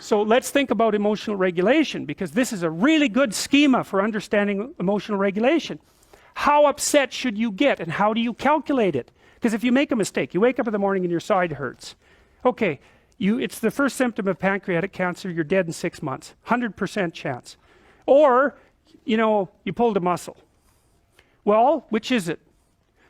So let's think about emotional regulation, because this is a really good schema for understanding emotional regulation. How upset should you get, and how do you calculate it? Because if you make a mistake, you wake up in the morning and your side hurts. Okay, it's the first symptom of pancreatic cancer, you're dead in 6 months. 100% chance. Or, you pulled a muscle. Well, which is it?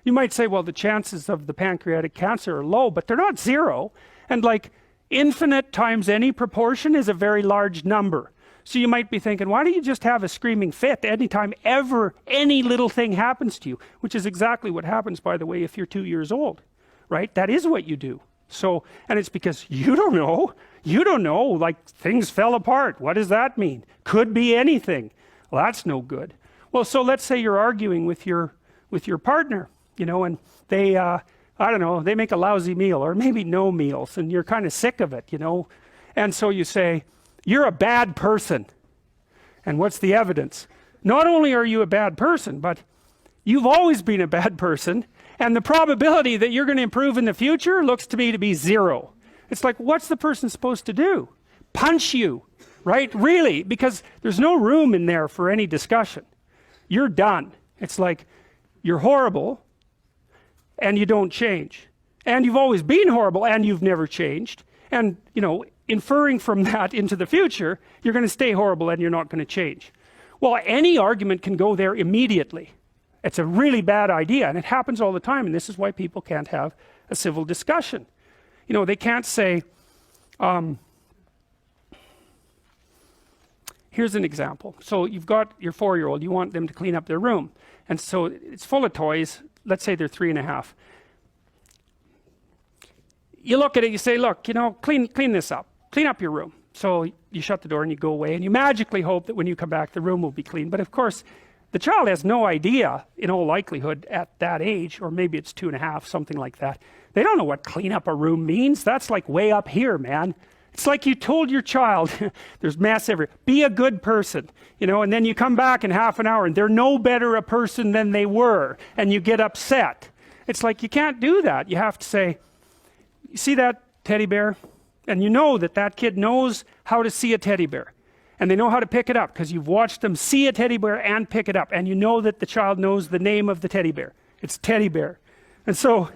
You might say, well, the chances of the pancreatic cancer are low, but they're not zero. And like infinite times any proportion is a very large number. So you might be thinking, why don't you just have a screaming fit anytime ever any little thing happens to you? Which is exactly what happens, by the way, if you're 2 years old, right? That is what you do. So, and it's because you don't know, like things fell apart. What does that mean? Could be anything. Well, that's no good. Well, so let's say you're arguing with your partner, and they, I don't know, they make a lousy meal, or maybe no meals, and you're kind of sick of it, And so you say, you're a bad person. And what's the evidence? Not only are you a bad person, but you've always been a bad person, and the probability that you're going to improve in the future looks to me to be 0. It's like, what's the person supposed to do? Punch you, right? Really, because there's no room in there for any discussion. You're done. It's like, you're horrible, and you don't change. And you've always been horrible, and you've never changed. And, inferring from that into the future, you're going to stay horrible and you're not going to change. Well, any argument can go there immediately. It's a really bad idea, and it happens all the time, and this is why people can't have a civil discussion. They can't say, here's an example. So you've got your 4-year-old, you want them to clean up their room. And so it's full of toys, let's say they're 3.5. You look at it, you say, look, clean this up. Clean up your room. So you shut the door and you go away, and you magically hope that when you come back, the room will be clean. But of course, the child has no idea, in all likelihood, at that age, or maybe it's 2.5, something like that. They don't know what clean up a room means. That's like way up here, man. It's like you told your child, there's mess everywhere, be a good person, and then you come back in half an hour and they're no better a person than they were, and you get upset. It's like, you can't do that. You have to say, you see that teddy bear? And you know that kid knows how to see a teddy bear. And they know how to pick it up because you've watched them see a teddy bear and pick it up. And you know that the child knows the name of the teddy bear. It's teddy bear. And so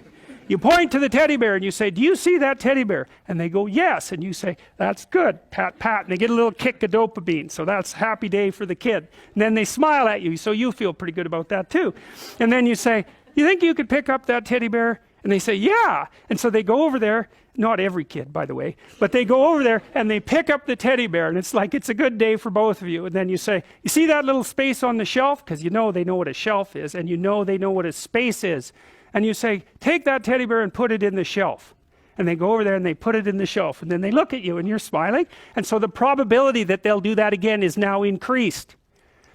you point to the teddy bear and you say, do you see that teddy bear? And they go, yes. And you say, that's good. Pat, pat. And they get a little kick of dopamine. So that's a happy day for the kid. And then they smile at you. So you feel pretty good about that too. And then you say, you think you could pick up that teddy bear? And they say, yeah. And so they go over there. Not every kid, by the way, but they go over there and they pick up the teddy bear, and it's like, it's a good day for both of you. And then you say, you see that little space on the shelf? Because they know what a shelf is, and they know what a space is. And you say, take that teddy bear and put it in the shelf. And they go over there and they put it in the shelf, and then they look at you and you're smiling. And so the probability that they'll do that again is now increased.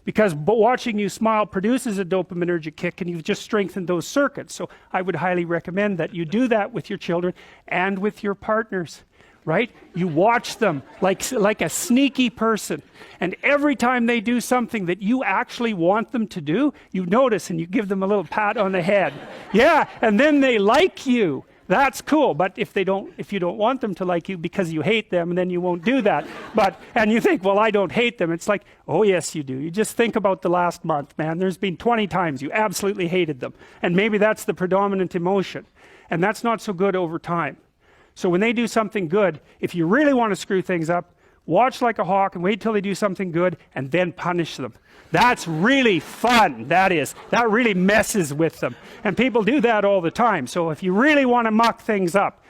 Because watching you smile produces a dopaminergic kick, and you've just strengthened those circuits. So I would highly recommend that you do that with your children and with your partners, right? You watch them like a sneaky person. And every time they do something that you actually want them to do, you notice and you give them a little pat on the head. Yeah, and then they like you. That's cool. But if you don't want them to like you because you hate them, then you won't do that. And you think, well, I don't hate them. It's like, oh yes, you do. You just think about the last month, man. There's been 20 times you absolutely hated them. And maybe that's the predominant emotion. And that's not so good over time. So when they do something good, if you really want to screw things up, watch like a hawk and wait till they do something good and then punish them. That's really fun, that is. That really messes with them. And people do that all the time. So if you really want to muck things up,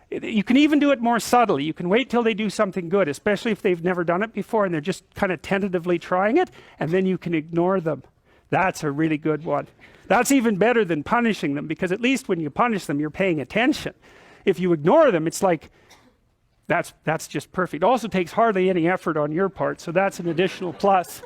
you can even do it more subtly. You can wait till they do something good, especially if they've never done it before and they're just kind of tentatively trying it, and then you can ignore them. That's a really good one. That's even better than punishing them, because at least when you punish them, you're paying attention. If you ignore them, it's like, that's just perfect. Also takes hardly any effort on your part, so that's an additional plus.